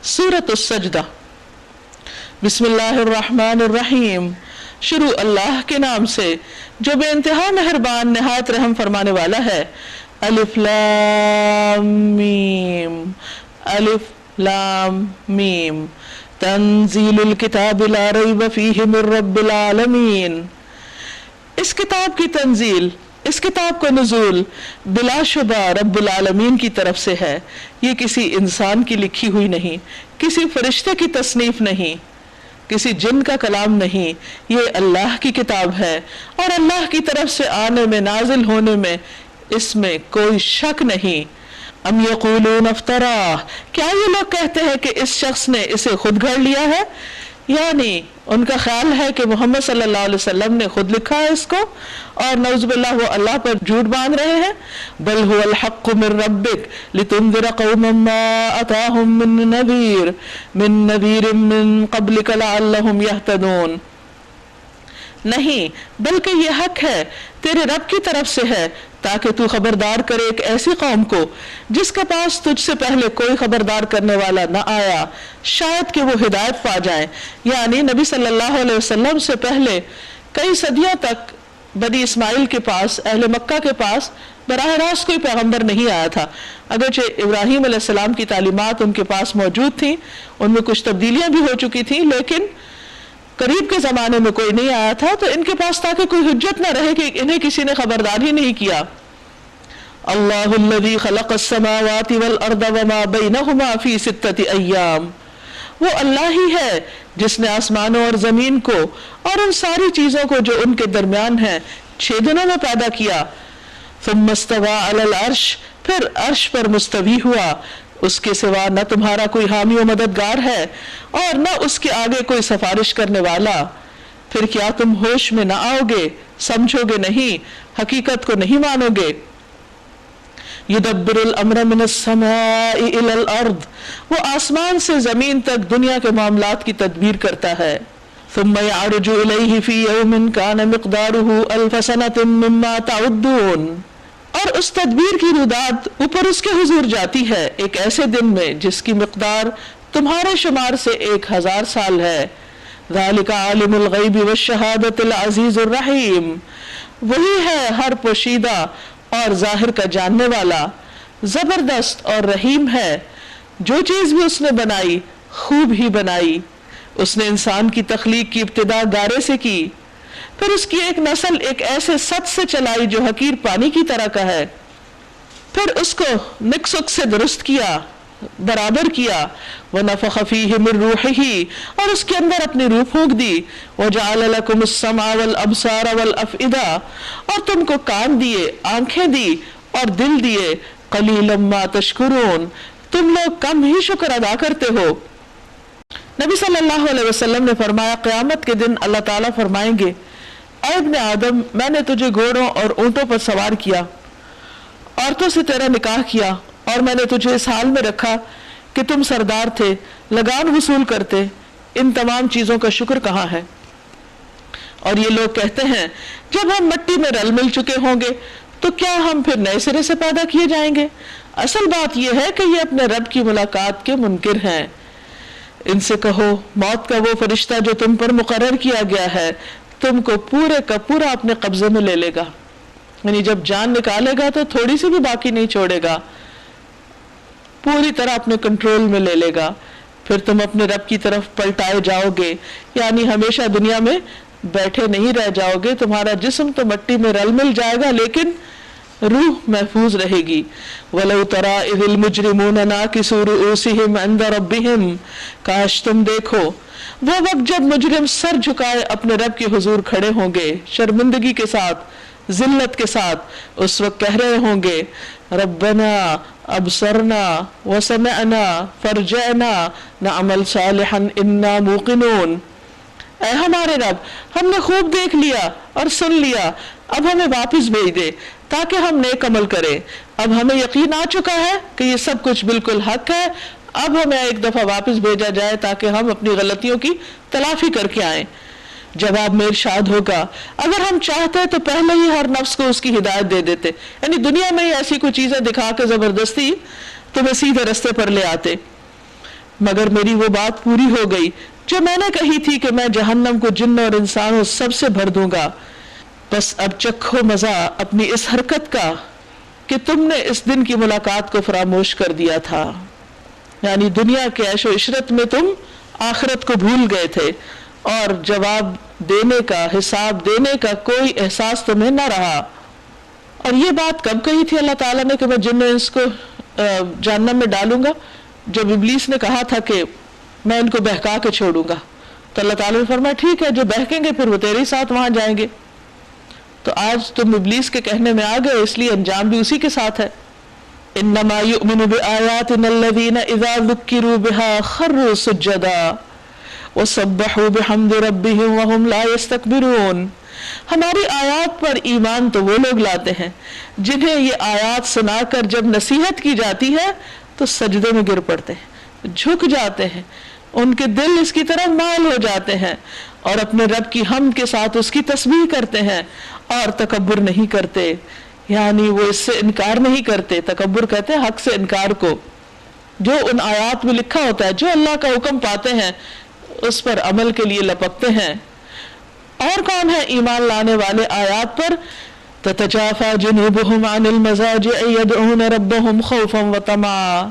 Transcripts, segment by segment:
سورۃ السجدہ۔ بسم اللہ الرحمن الرحیم، شروع اللہ کے نام سے جو بے انتہا مہربان نہایت رحم فرمانے والا ہے۔ الف لام میم، الف لام میم، تنزیل الکتاب لا ریب فیہ من رب العالمین۔ اس کتاب کی تنزیل، اس کتاب کا نزول بلا شبہ رب العالمین کی طرف سے ہے۔ یہ کسی انسان کی لکھی ہوئی نہیں، کسی فرشتے کی تصنیف نہیں، کسی جن کا کلام نہیں، یہ اللہ کی کتاب ہے اور اللہ کی طرف سے آنے میں، نازل ہونے میں اس میں کوئی شک نہیں۔ ام یقولون افتراہ، کیا یہ لوگ کہتے ہیں کہ اس شخص نے اسے خود گھڑ لیا ہے؟ یعنی ان کا خیال ہے کہ محمد صلی اللہ علیہ وسلم نے خود لکھا ہے اس کو، اور نعوذ باللہ وہ اللہ پر جھوٹ باندھ رہے ہیں۔ بل هو الحق من ربک لتنذر قوما ما اتاهم من نذیر من قبلک لعلهم یہتدون۔ نہیں، بلکہ یہ حق ہے تیرے رب کی طرف سے ہے تاکہ تو خبردار کرے ایک ایسی قوم کو جس کے پاس تجھ سے پہلے کوئی خبردار کرنے والا نہ آیا، شاید کہ وہ ہدایت پا جائیں۔ یعنی نبی صلی اللہ علیہ وسلم سے پہلے کئی صدیوں تک بنی اسماعیل کے پاس، اہل مکہ کے پاس براہ راست کوئی پیغمبر نہیں آیا تھا، اگرچہ ابراہیم علیہ السلام کی تعلیمات ان کے پاس موجود تھیں، ان میں کچھ تبدیلیاں بھی ہو چکی تھیں، لیکن قریب کے زمانے میں کوئی نہیں آیا تھا، تو ان کے پاس تاکہ کوئی حجت نہ رہے کہ انہیں کسی نے خبردار ہی نہیں کیا۔ اللہ الذی خلق السماوات والارض وما بینہما فی ستۃ ایام، وہ اللہ ہی ہے جس نے آسمانوں اور زمین کو اور ان ساری چیزوں کو جو ان کے درمیان ہیں 6 دنوں میں پیدا کیا۔ ثم استوى علی العرش، پھر عرش پر مستوی ہوا، اس کے سوا نہ تمہارا کوئی حامی و مددگار ہے اور نہ اس کے آگے کوئی سفارش کرنے والا۔ پھر کیا تم ہوش میں نہ آؤ گے، سمجھو گے نہیں، حقیقت کو نہیں مانو گے؟ یدبر الامر من السماء الى الارض، وہ آسمان سے زمین تک دنیا کے معاملات کی تدبیر کرتا ہے۔ ثم يعرج الیہ فی یوم کان مقدارہ الف سنۃ مما تعدون، اور اس تدبیر کی روداد اوپر اس کے حضور جاتی ہے ایک ایسے دن میں جس کی مقدار تمہارے شمار سے 1000 سال ہے۔ ذالک عالم الغیب والشہادۃ العزیز الرحیم، وہی ہے ہر پوشیدہ اور ظاہر کا جاننے والا، زبردست اور رحیم ہے۔ جو چیز بھی اس نے بنائی خوب ہی بنائی۔ اس نے انسان کی تخلیق کی ابتدا گارے سے کی، پھر اس کی ایک نسل ایک ایسے سط سے چلائی جو حقیر پانی کی طرح کا ہے، پھر اس کو نکسک سے درست کیا، برابر کیا۔ وَنَفَخَ فِيهِ مِن رُوحِهِ، اور اس کے اندر اپنی روح پھونک دی۔ وَجَعَلَ لَكُمُ السَّمْعَ وَالْأَبْصَارَ وَالْأَفْئِدَةَ، اور تم کو کان دیے، آنکھیں دی اور دل دیے۔ قَلِيلًا مَا تَشْكُرُونَ، تم لوگ کم ہی شکر ادا کرتے ہو۔ نبی صلی اللہ علیہ وسلم نے فرمایا، قیامت کے دن اللہ تعالیٰ فرمائیں گے، اے ابن آدم، میں نے تجھے گھوڑوں اور اونٹوں پر سوار کیا، عورتوں سے تیرا نکاح کیا، اور میں نے تجھے اس حال میں رکھا کہ تم سردار تھے، لگان وصول کرتے، ان تمام چیزوں کا شکر کہاں ہے؟ اور یہ لوگ کہتے ہیں، جب ہم مٹی میں رل مل چکے ہوں گے تو کیا ہم پھر نئے سرے سے پیدا کیے جائیں گے؟ اصل بات یہ ہے کہ یہ اپنے رب کی ملاقات کے منکر ہیں۔ ان سے کہو، موت کا وہ فرشتہ جو تم پر مقرر کیا گیا ہے تم کو پورے کا پورا اپنے قبضے میں لے لے گا، یعنی جب جان نکالے گا تو تھوڑی سی بھی باقی نہیں چھوڑے گا، پوری طرح اپنے کنٹرول میں لے لے گا۔ پھر تم اپنے رب کی طرف پلٹائے جاؤ گے، یعنی ہمیشہ دنیا میں بیٹھے نہیں رہ جاؤ گے۔ تمہارا جسم تو مٹی میں رل مل جائے گا لیکن روح محفوظ رہے گی۔ وَلَوْ تَرَىٰ إِذِ الْمُجْرِمُونَ نَاكِسُو رُؤُوسِهِمْ عِندَ رَبِّهِمْ، کاش تم دیکھو وہ وقت جب مجرم سر جھکائے اپنے رب کے حضور کھڑے ہوں گے، شرمندگی کے ساتھ، ذلت کے ساتھ، اس وقت کہہ رہے ہوں گے، ربنا ابصرنا وسمعنا فرجعنا نعمل صالحا انا موقنون، اے ہمارے رب، ہم نے خوب دیکھ لیا اور سن لیا، اب ہمیں واپس بھیج دے تاکہ ہم نیک عمل کریں۔ اب ہمیں یقین آ چکا ہے کہ یہ سب کچھ بالکل حق ہے، اب ہمیں ایک دفعہ واپس بھیجا جائے تاکہ ہم اپنی غلطیوں کی تلافی کر کے آئیں۔ جواب میں ارشاد ہوگا، اگر ہم چاہتے تو پہلے ہی ہر نفس کو اس کی ہدایت دے دیتے، یعنی دنیا میں ہی ایسی کوئی چیزیں دکھا کے زبردستی تمہیں سیدھے رستے پر لے آتے۔ مگر میری وہ بات پوری ہو گئی جو میں نے کہی تھی کہ میں جہنم کو جن اور انسانوں سب سے بھر دوں گا. بس اب چکھو مزہ اپنی اس حرکت کا کہ تم نے اس دن کی ملاقات کو فراموش کر دیا تھا. یعنی دنیا کے عیش و عشرت میں تم آخرت کو بھول گئے تھے اور جواب دینے کا، حساب دینے کا کوئی احساس تمہیں نہ رہا. اور یہ بات کب کہی تھی اللہ تعالیٰ نے کہ میں جن و انس کو جہنم میں ڈالوں گا؟ جب ابلیس نے کہا تھا کہ میں ان کو بہکا کے چھوڑوں گا، تو اللہ تعالیٰ نے فرمایا ٹھیک ہے، جو بہکیں گے پھر وہ تیرے ہی ساتھ وہاں جائیں گے. تو آج تم ابلیس کے کہنے میں آ گئے، اس لیے انجام بھی اسی کے ساتھ ہے. انما یؤمن بآیاتنا الذین اذا ذکروا بها خروا سجدا وسبحوا بحمد ربهم وهم لا يستكبرون. ہماری آیات پر ایمان تو وہ لوگ لاتے ہیں جنہیں یہ آیات سنا کر جب نصیحت کی جاتی ہے تو سجدے میں گر پڑتے ہیں، جھک جاتے ہیں، ان کے دل اس کی طرف مائل ہو جاتے ہیں اور اپنے رب کی حمد کے ساتھ اس کی تسبیح کرتے ہیں اور تکبر نہیں کرتے. یعنی وہ اس سے انکار نہیں کرتے. تکبر کہتے ہیں حق سے انکار کو. جو ان آیات میں لکھا ہوتا ہے، جو اللہ کا حکم پاتے ہیں اس پر عمل کے لیے لپکتے ہیں. اور کون ہے ایمان لانے والے آیات پر؟ تتجافى جنوبهم عن المضاجع يدعون ربهم خوفا وطمعا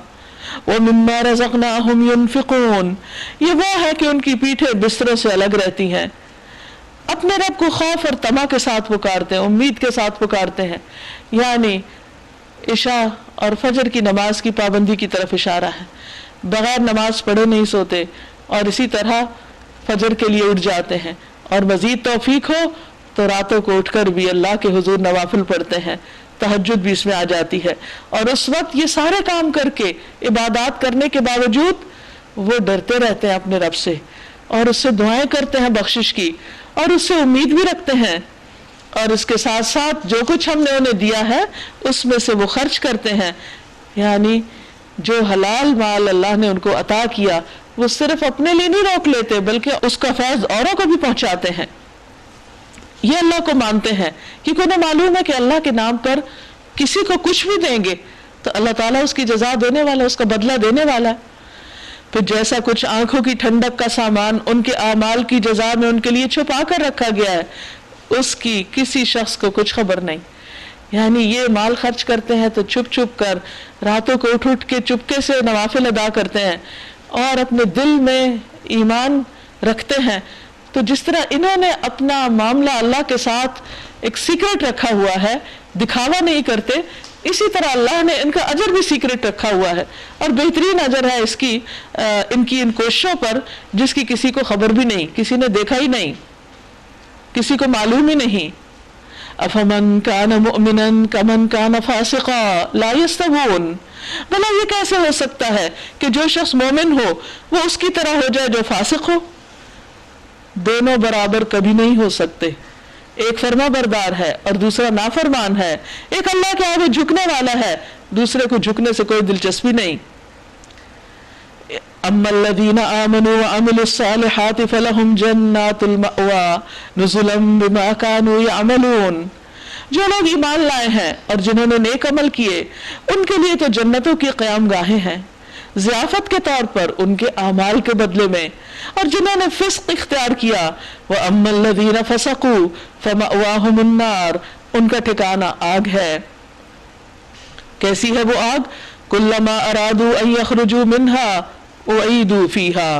ومما رزقناهم ينفقون. یہ وہ ہے کہ ان کی پیٹھیں بستروں سے الگ رہتی ہیں، اپنے رب کو خوف اور طمع کے ساتھ پکارتے ہیں، امید کے ساتھ پکارتے ہیں. یعنی عشاء اور فجر کی نماز کی پابندی کی طرف اشارہ ہے. بغیر نماز پڑھے نہیں سوتے اور اسی طرح فجر کے لیے اٹھ جاتے ہیں، اور مزید توفیق ہو تو راتوں کو اٹھ کر بھی اللہ کے حضور نوافل پڑھتے ہیں، تہجد بھی اس میں آ جاتی ہے. اور اس وقت یہ سارے کام کر کے، عبادات کرنے کے باوجود وہ ڈرتے رہتے ہیں اپنے رب سے اور اس سے دعائیں کرتے ہیں بخشش کی اور اس سے امید بھی رکھتے ہیں. اور اس کے ساتھ ساتھ جو کچھ ہم نے انہیں دیا ہے اس میں سے وہ خرچ کرتے ہیں. یعنی جو حلال مال اللہ نے ان کو عطا کیا وہ صرف اپنے لیے نہیں روک لیتے بلکہ اس کا فیض اوروں کو بھی پہنچاتے ہیں. یہ اللہ کو مانتے ہیں کیونکہ انہیں معلوم ہے کہ اللہ کے نام پر کسی کو کچھ بھی دیں گے تو اللہ تعالیٰ اس کی جزا دینے والا، اس کا بدلہ دینے والا. پھر جیسا کچھ آنکھوں کی ٹھنڈک کا سامان ان کے اعمال کی جزا میں ان کے لیے چھپا کر رکھا گیا ہے، اس کی کسی شخص کو کچھ خبر نہیں. یعنی یہ مال خرچ کرتے ہیں تو چھپ چھپ کر راتوں کو اٹھ اٹھ کے چپکے سے نوافل ادا کرتے ہیں اور اپنے دل میں ایمان رکھتے ہیں. تو جس طرح انہوں نے اپنا معاملہ اللہ کے ساتھ ایک سیکرٹ رکھا ہوا ہے، دکھاوا نہیں کرتے، اسی طرح اللہ نے ان کا اجر بھی سیکرٹ رکھا ہوا ہے اور بہترین اجر ہے اس کی ان کی ان کوششوں پر جس کی کسی کو خبر بھی نہیں، کسی نے دیکھا ہی نہیں، کسی کو معلوم ہی نہیں. افمن کان مؤمنا کمن کان فاسقا لا یستوون. بھلا یہ کیسے ہو سکتا ہے کہ جو شخص مومن ہو وہ اس کی طرح ہو جائے جو فاسق ہو؟ دونوں برابر کبھی نہیں ہو سکتے. ایک فرما بردار ہے اور دوسرا نافرمان ہے. ایک اللہ کے آگے جھکنے والا ہے، دوسرے کو جھکنے سے کوئی دلچسپی نہیں. اما الذین آمنوا وعملوا الصالحات فلہم جنات المأوى نزلا بما كانوا يعملون. جو لوگ ایمان لائے ہیں اور جنہوں نے نیک عمل کیے ان کے لیے تو جنتوں کی قیام گاہیں ہیں ضیافت کے طور پر ان کے اعمال کے بدلے میں. اور جنہوں نے فسق اختیار کیا وَأَمَّا الَّذِينَ فَسَقُوا فَمَأْوَاهُمُ النَّارُ، ان کا ٹھکانہ آگ ہے. کیسی ہے وہ آگ؟ كُلَّمَا أَرَادُوا أَن يَخْرُجُوا مِنْهَا أُعِيدُوا فِيهَا،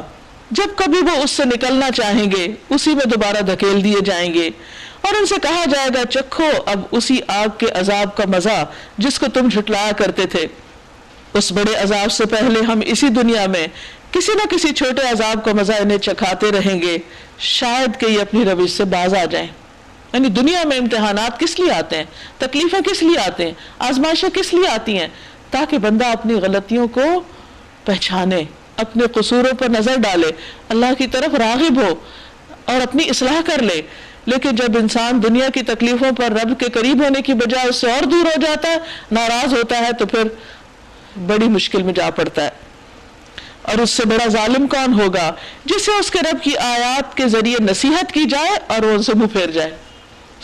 جب کبھی وہ اس سے نکلنا چاہیں گے اسی میں دوبارہ دھکیل دیے جائیں گے اور ان سے کہا جائے گا چکھو اب اسی آگ کے عذاب کا مزہ جس کو تم جھٹلایا کرتے تھے. اس بڑے عذاب سے پہلے ہم اسی دنیا میں کسی نہ کسی چھوٹے عذاب کا مزہ انہیں چکھاتے رہیں گے، شاید کہ یہ اپنی روش سے باز آ جائیں. یعنی دنیا میں امتحانات کس لیے آتے ہیں، تکلیفیں کس لیے آتے ہیں، آزمائشیں کس لیے آتی ہیں؟ تاکہ بندہ اپنی غلطیوں کو پہچانے، اپنے قصوروں پر نظر ڈالے، اللہ کی طرف راغب ہو اور اپنی اصلاح کر لے. لیکن جب انسان دنیا کی تکلیفوں پر رب کے قریب ہونے کی بجائے اس سے اور دور ہو جاتا ہے، ناراض ہوتا ہے، تو پھر بڑی مشکل میں جا پڑتا ہے. اور اس سے بڑا ظالم کون ہوگا جسے اس کے رب کی آیات کے ذریعے نصیحت کی جائے اور وہ ان سے منہ پھیر جائے،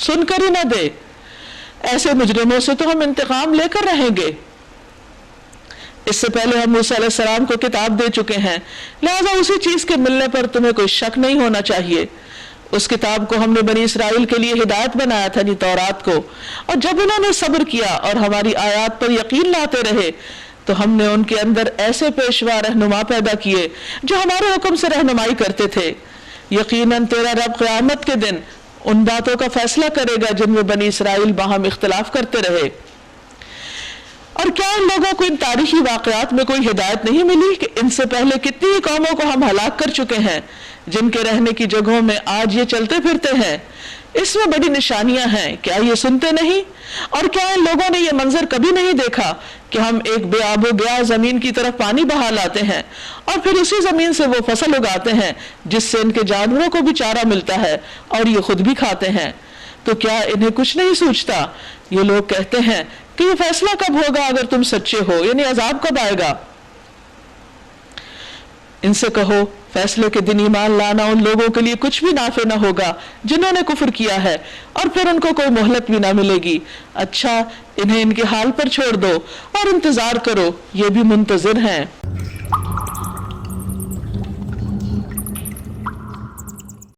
سن کر ہی نہ دے. ایسے مجرموں سے تو ہم انتقام لے کر رہیں گے. اس سے پہلے ہم موسیٰ علیہ السلام کو کتاب دے چکے ہیں، لہذا اسی چیز کے ملنے پر تمہیں کوئی شک نہیں ہونا چاہیے۔ اس کتاب کو ہم نے بنی اسرائیل کے لیے ہدایت بنایا تھا، تورات کو، اور جب انہوں نے صبر کیا اور ہماری آیات پر یقین لاتے رہے تو ہم نے ان کے اندر ایسے پیشوا رہنما پیدا کیے جو ہمارے حکم سے رہنمائی کرتے تھے۔ یقیناً تیرا رب قیامت کے دن ان باتوں کا فیصلہ کرے گا جن میں بنی اسرائیل باہم اختلاف کرتے رہے۔ اور کیا ان لوگوں کو ان تاریخی واقعات میں کوئی ہدایت نہیں ملی کہ ان سے پہلے کتنی ہی قوموں کو ہم ہلاک کر چکے ہیں جن کے رہنے کی جگہوں میں آج یہ چلتے پھرتے ہیں؟ اس میں بڑی نشانیاں ہیں، کیا یہ سنتے نہیں؟ اور کیا ان لوگوں نے یہ منظر کبھی نہیں دیکھا کہ ہم ایک بے آب و گیا زمین کی طرف پانی بہا لاتے ہیں اور پھر اسی زمین سے وہ فصل اگاتے ہیں جس سے ان کے جانوروں کو بھی چارہ ملتا ہے اور یہ خود بھی کھاتے ہیں؟ تو کیا انہیں کچھ نہیں سوچتا؟ یہ لوگ کہتے ہیں کہ یہ فیصلہ کب ہوگا اگر تم سچے ہو، یعنی عذاب کب آئے گا؟ ان سے کہو فیصلے کے دن ایمان لانا ان لوگوں کے لیے کچھ بھی نافع نہ ہوگا جنہوں نے کفر کیا ہے، اور پھر ان کو کوئی مہلت بھی نہ ملے گی۔ اچھا انہیں ان کے حال پر چھوڑ دو اور انتظار کرو، یہ بھی منتظر ہیں۔